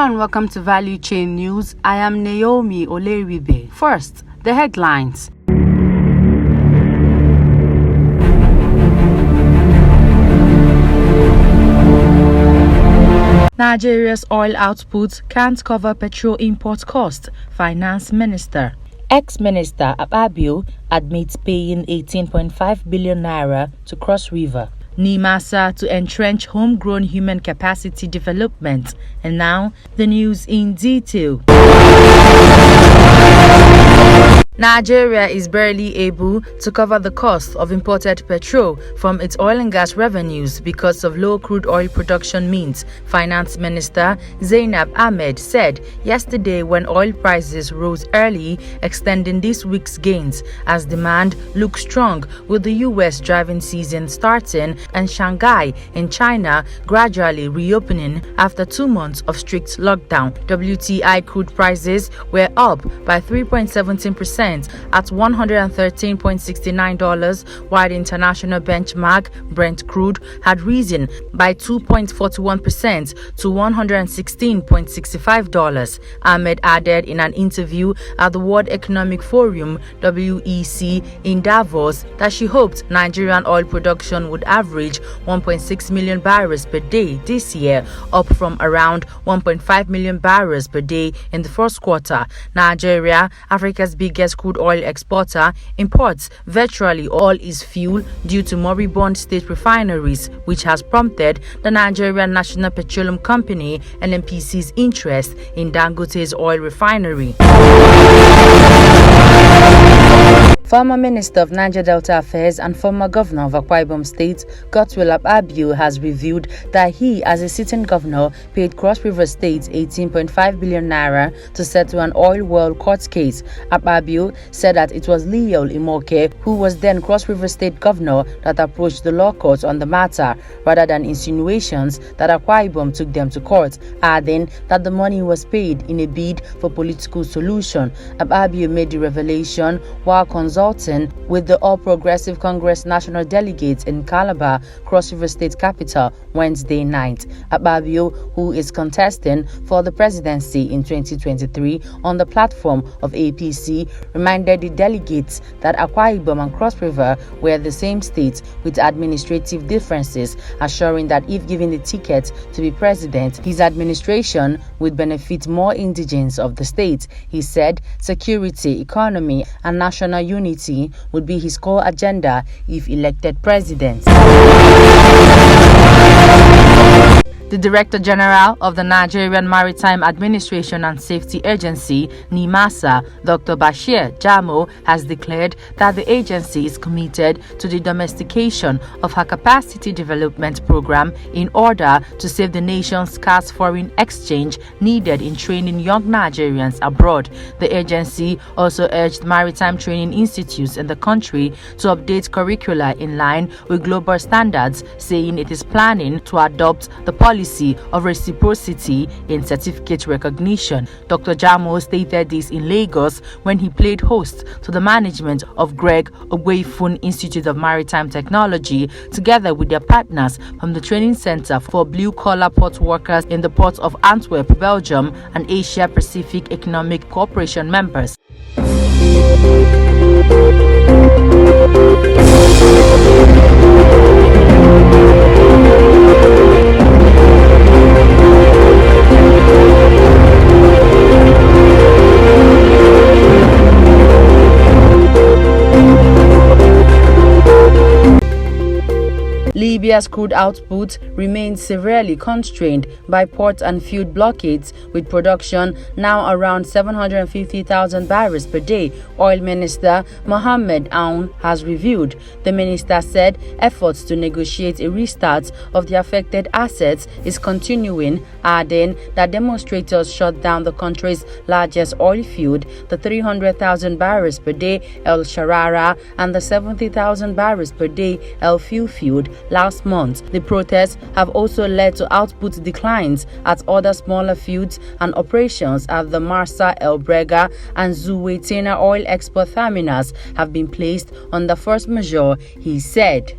and welcome to Valuechain News. I am Naomi Oleribe. First, the headlines. Nigeria's oil output can't cover petrol import cost, Finance Minister. Ex-Minister Akpabio admits paying 18.5 billion naira to Cross River. NIMASA to entrench homegrown human capacity development. And now, the news in detail. Nigeria is barely able to cover the cost of imported petrol from its oil and gas revenues because of low crude oil production means, Finance Minister Zainab Ahmed said yesterday when oil prices rose early, extending this week's gains as demand looks strong with the U.S. driving season starting and Shanghai in China gradually reopening after 2 months of strict lockdown. WTI crude prices were up by 3.17% at $113.69, while the international benchmark Brent crude had risen by 2.41% to $116.65. Ahmed added in an interview at the World Economic Forum (WEC) in Davos that she hoped Nigerian oil production would average 1.6 million barrels per day this year, up from around 1.5 million barrels per day in the first quarter. Nigeria, Africa's biggest crude oil exporter, imports virtually all its fuel due to moribund state refineries, which has prompted the Nigerian National Petroleum Company (NNPC's) interest in Dangote's oil refinery. Former Minister of Niger Delta Affairs and former Governor of Akwa Ibom State, Godswill Akpabio, has revealed that he, as a sitting governor, paid Cross River State 18.5 billion naira to settle an oil well court case. Akpabio said that it was Leo Imoke, who was then Cross River State Governor, that approached the law court on the matter, rather than insinuations that Akwa Ibom took them to court, adding that the money was paid in a bid for political solution. Akpabio made the revelation while consulting with the All Progressive Congress national delegates in Calabar, Cross River State capital, Wednesday night. Akpabio, who is contesting for the presidency in 2023 on the platform of APC, reminded the delegates that Akwa Ibom and Cross River were the same state with administrative differences, assuring that if given the ticket to be president, his administration would benefit more indigents of the state. He said security, economy, and national unity would be his core agenda if elected president. The Director General of the Nigerian Maritime Administration and Safety Agency, NIMASA, Dr. Bashir Jamo, has declared that the agency is committed to the domestication of her capacity development program in order to save the nation's scarce foreign exchange needed in training young Nigerians abroad. The agency also urged maritime training institutes in the country to update curricula in line with global standards, saying it is planning to adopt the policy of reciprocity in certificate recognition. Dr. Jamo stated this in Lagos when he played host to the management of Greg Ogweifun Institute of Maritime Technology, together with their partners from the Training Center for Blue-Collar Port Workers in the Port of Antwerp, Belgium, and Asia Pacific Economic Cooperation members. Libya's crude output remains severely constrained by port and field blockades, with production now around 750,000 barrels per day, Oil Minister Mohammed Aoun has revealed. The minister said efforts to negotiate a restart of the affected assets is continuing, adding that demonstrators shut down the country's largest oil field, the 300,000 barrels per day El Sharara, and the 70,000 barrels per day El Fiu field last month. The protests have also led to output declines at other smaller fields, and operations at the Marsa, El Brega, and Zuweitina oil export terminals have been placed under force majeure, he said.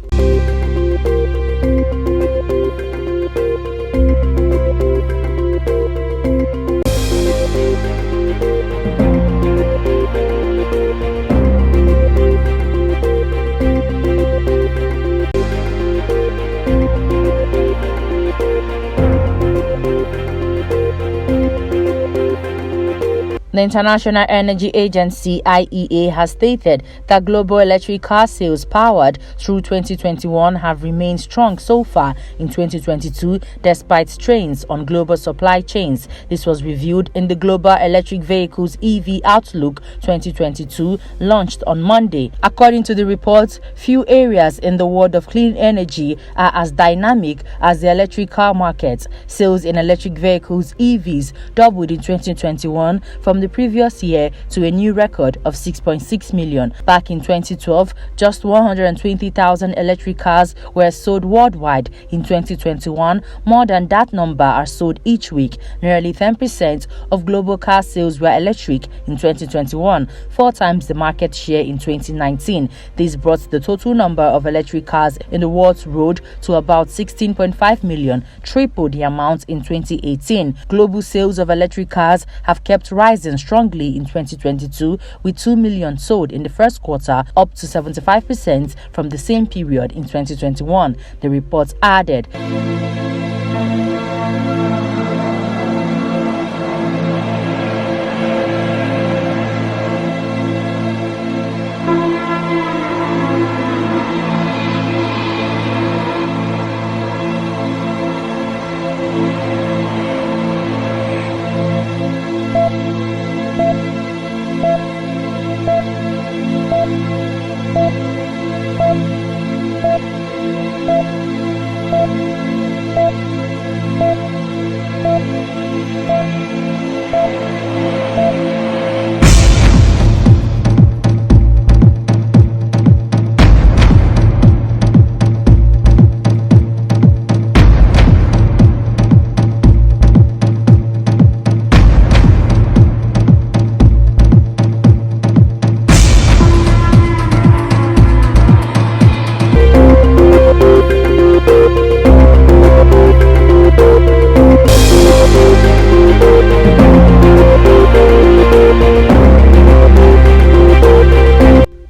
The International Energy Agency (IEA) has stated that global electric car sales powered through 2021 have remained strong so far in 2022 despite strains on global supply chains. This was reviewed in the Global Electric Vehicles EV Outlook 2022 launched on Monday. According to the report, few areas in the world of clean energy are as dynamic as the electric car market. Sales in electric vehicles (EVs) doubled in 2021 from the previous year to a new record of 6.6 million. Back in 2012, just 120,000 electric cars were sold worldwide. In 2021, more than that number are sold each week. Nearly 10% of global car sales were electric in 2021, 4 times the market share in 2019. This brought the total number of electric cars in the world's road to about 16.5 million, triple the amount in 2018. Global sales of electric cars have kept rising strongly in 2022, with 2 million sold in the first quarter, up to 75% from the same period in 2021, the report added.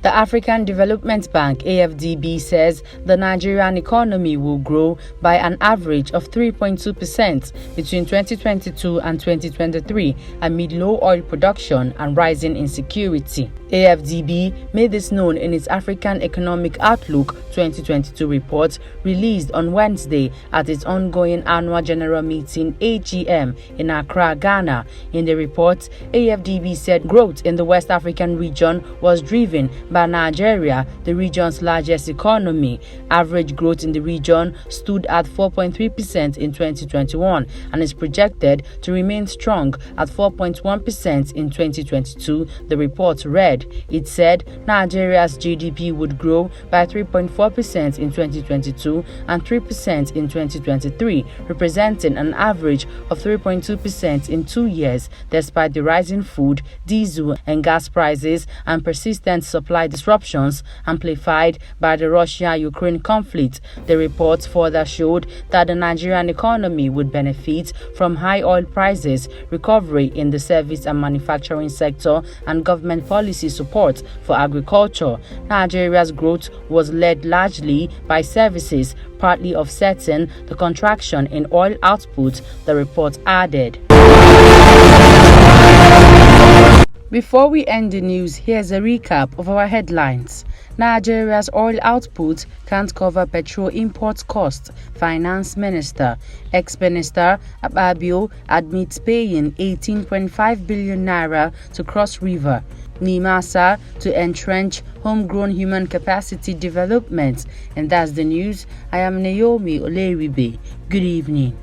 The African Development Bank (AFDB) says the Nigerian economy will grow by an average of 3.2% between 2022 and 2023 amid low oil production and rising insecurity. AFDB made this known in its African Economic Outlook 2022 report released on Wednesday at its ongoing annual general meeting (AGM) in Accra, Ghana. In the report, AFDB said growth in the West African region was driven by Nigeria, the region's largest economy. Average growth in the region stood at 4.3% in 2021 and is projected to remain strong at 4.1% in 2022, the report read. It said Nigeria's GDP would grow by 3.4% in 2022 and 3% in 2023, representing an average of 3.2% in 2 years, despite the rising food, diesel, and gas prices and persistent supply disruptions amplified by the Russia-Ukraine conflict. The report further showed that the Nigerian economy would benefit from high oil prices, recovery in the service and manufacturing sector, and government policy support for agriculture. Nigeria's growth was led largely by services, partly offsetting the contraction in oil output, the report added. Before we end the news, here's a recap of our headlines. Nigeria's oil output can't cover petrol import costs. Finance Minister. Ex-Minister Akpabio admits paying 18.5 billion naira to Cross River. NIMASA to entrench homegrown human capacity development. And that's the news. I am Naomi Oleribe. Good evening.